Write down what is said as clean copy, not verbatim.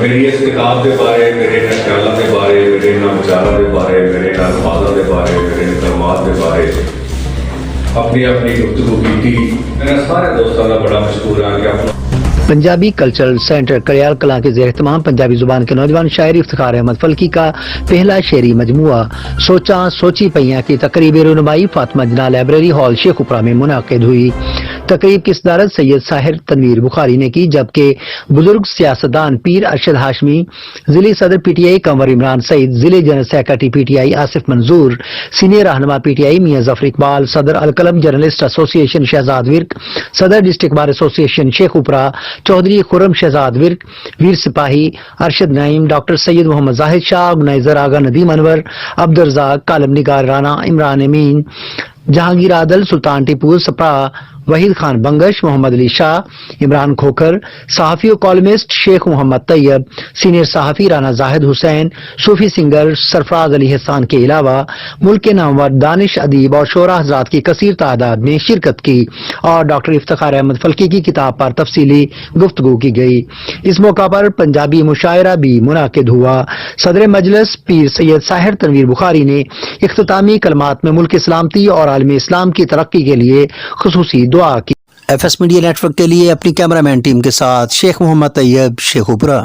میری اس کتاب کے بارے، میرے خیالات کے بارے، میرے وچاراں کے بارے، میرے الفاظوں کے بارے، میرے کلمات کے بارے اپنی گفتگو کی. میں سارے دوستوں کا بڑا مشکور ہاں کہ اپنا پنجابی کلچرل سینٹر کڑیال کلاں کے زیر اہتمام پنجابی زبان کے نوجوان شاعر افتخار احمد فلکی کا پہلا شعری مجموعہ سوچاں سوچی پئیاں کی تقریب رونمائی فاطمہ جناح لائبریری ہال شیخ اپرا میں منعقد ہوئی. تقریب کی صدارت سید ساحر تنویر بخاری نے کی، جبکہ بزرگ سیاستدان پیر ارشد ہاشمی، ضلعی صدر P T I Qamar Imran Saeed, ضلعی general secretary P T I Asif Manzoor, senior رہنما پی ٹی آئی میاں ظفر اقبال، صدر القلم جرنلسٹ ایسوسی ایشن شہزاد ورک، صدر ڈسٹرکٹ بار ایسوسی ایشن شیخ اپرا، چودھری خرم شہزاد ورک، ویر سپاہی ارشد نعیم، ڈاکٹر سید محمد زاہد شاہ، آرگنائزر آغا ندیم انور، عبدالرزاق، کالم نگار رانا، عمران امین، جہانگیر عادل، سلطان ٹیپو، سپا وحید خان بنگش، محمد علی شاہ، عمران کھوکھر، صحافی و کالمسٹ شیخ محمد طیب، سینئر صحافی رانا زاہد حسین، صوفی سنگر سرفراز علی حسان کے علاوہ ملک کے نامور دانش ادیب اور شعراء حضرات کی کثیر تعداد نے شرکت کی اور ڈاکٹر افتخار احمد فلکی کی کتاب پر تفصیلی گفتگو کی گئی. اس موقع پر پنجابی مشاعرہ بھی منعقد ہوا. صدر مجلس پیر سید ساحر تنویر بخاری نے اختتامی کلمات میں ملک سلامتی اور عالم اسلام کی ترقی کے لیے خصوصی دعا کی. F S media network کے لیے اپنی کیمرہ مین ٹیم کے ساتھ شیخ محمد طیب، شیخ اپرا.